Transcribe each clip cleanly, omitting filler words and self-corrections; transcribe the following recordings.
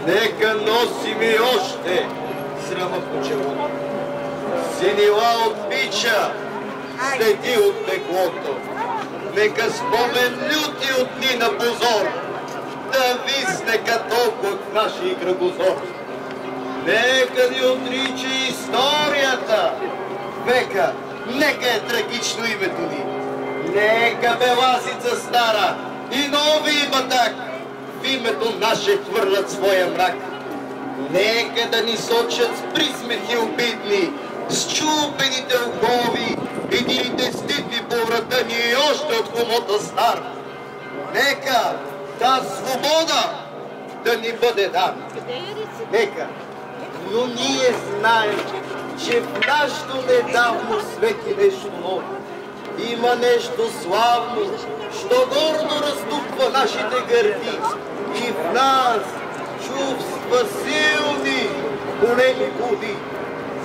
Нека носим и още срама по челото. Синила от бича, следи от теглото. Нека спомен люти от дни на позор, да висне като от нашия кръгозор. Нека ни отрича историята. Века, нека е трагично името ни. Нека беласица стара и нови батак в името наше хвърлят своя мрак. Нека да ни сочат с присмехи обидни, с чупените окови, едините стидни по врата ни и още от хомота стар. Нека та свобода да ни бъде дан. Нека, но ние знаем, че в нашето недавно свети нещо ново. Има нещо славно, що гордо разтупва нашите гърди. И в нас чувства силни, големи буди.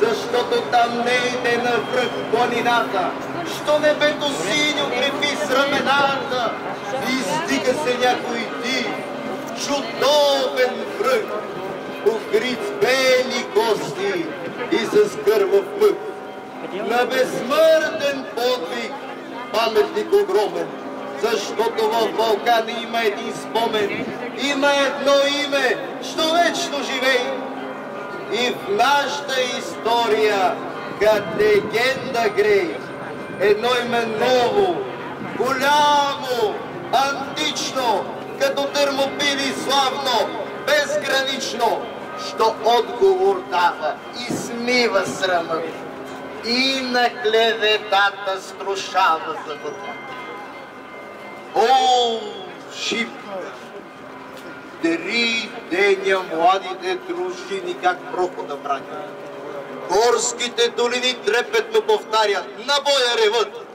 Защото там не иде навръх планината, що небето синьо крепи с рамената. Издига се някой див, чудовен връх, покрит с бели кости и с кървав мък. На безсмъртен подвиг, паметник огромен, защото в Балкана има един спомен, има едно име, що вечно живее. И в нашата история, като легенда грее, едно име ново, голямо, антично, като Термопили славно, безгранично, що отговор дава и смива срама и на клеветата струшава зъбата. О, шипка! 3 деня младите дружини как прохода бранят. Горските долини трепетно повтарят, на боя ревът.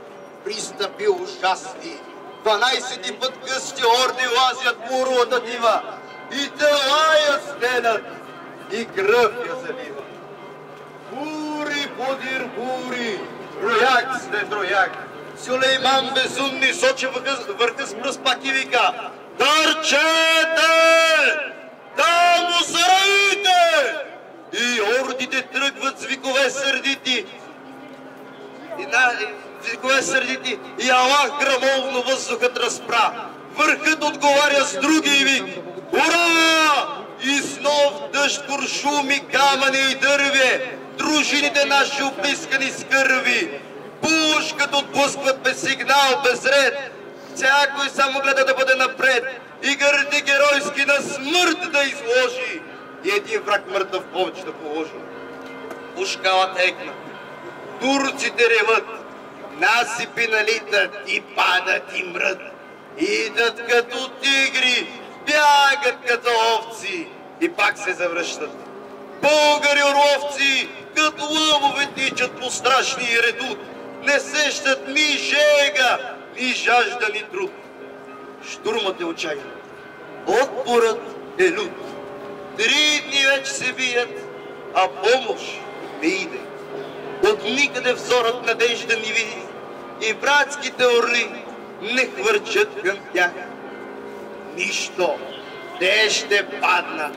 Пристъпи ужасни, 12 път гъсти орди лазят муровата дива и тела я стенат и кръв я залива. Бури подир бури, рояк след рояк. Сюлейман безумни сочи върха с пръст пак и вика: Търчете! Там усараите! И ордите тръгват с викове сърдити. И Аллах грамовно въздухът разпра. Върхът отговаря с други вик: Ура! И с нов дъжд куршуми, камъни и дърве, дружините наши оплискани с кърви. Пушката отблъскват без сигнал, без ред. Всякой само гледа да бъде напред и гърди геройски на смърт да изложи и един враг мъртъв повече да положи. Пушкалата екна, турците реват, насипи налитат и падат и мрът. Идат като тигри, бягат като овци и пак се завръщат. Българи орловци като лъвове тичат по страшния редут, не сещат ни жега, ни жажда, ни труд. Штурмът е отчаян, отпорът е лют. 3 дни вече се бият, а помощ не иде. От никъде взорът надежда ни види и братските орли не хвърчат към тях. Нищо, те ще паднат,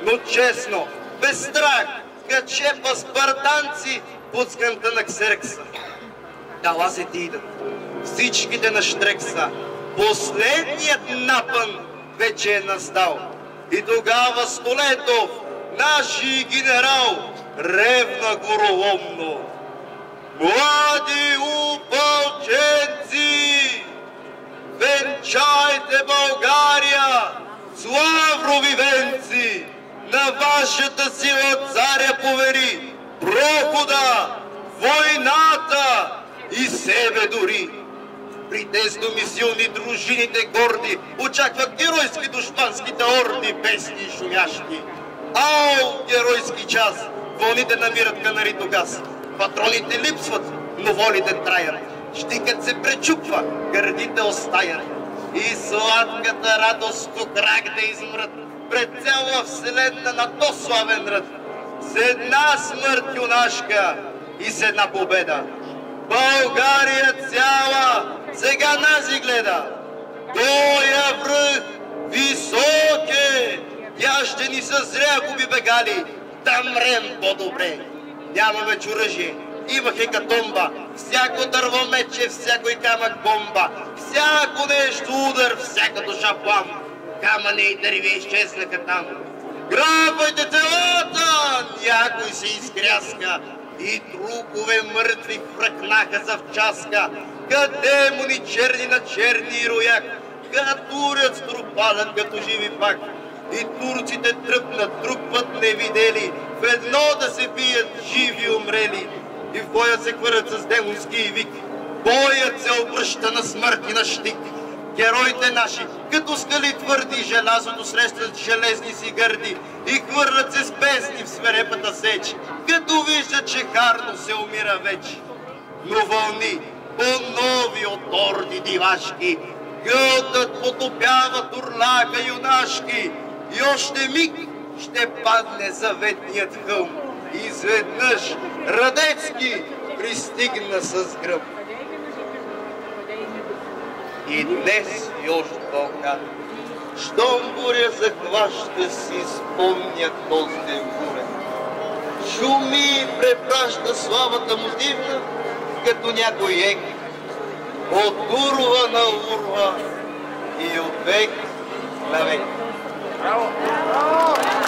но честно, без страх, качепа спартанци под скънта на Ксеркса. Талазите идат, всичките на Штрекса, последният напън вече е настал. И тогава Столетов, наши генерал, ревна гороломно: Млади упълченци, венчайте България с лаврови венци! На вашата сила царя повери прохода, войната и себе дори. При тези думи силни дружините горди очакват геройски душманските орди, бесни и шумящи. Ау, геройски час! Вълните намират канарито газ. Патроните липсват, но волите траят. Щикът се пречупва, гърдите остаят. И сладката радост тук крак да измрат пред цяла вселена на то славен ръд. С една смърт юнашка и с една победа. България цяла сега нази гледа. Тоя връх висок е, я ще ни съзря, ако би бегали, да мрем по-добре. Нямаме оръжие, има хекатомба, всяко дърво мече, всякой камък бомба, всяко нещо удар, всяка душа плам. Камъни и дърви изчезнаха там. Грабвайте телата! Някой се изкряска и трупове мъртви хвръкнаха за в часка. Демони черни на черни рояк, катурят струпалят като живи пак. И турците тръпнат, друг път не видели, в едно да се бият живи умрели. И в боя се хвърлят с демонски вик, боят се обръща на смърт и на щик. Героите наши, като скали твърди, желязото срещат железни си гърди и хвърлят се с песни в свирепата сеч, като виждат, че харно се умира вече. Но вълни, по-нови от орди дивашки, гълтат, потопяват урлака юнашки и още миг ще падне заветният хълм. Изведнъж Радецки пристигна с гръм. И днес още Балкан, щом буря захваща си, спомня този ден бурен. Шуми и препраща славата му дивна, като някой ек, от урва на урва и от век на век. Браво!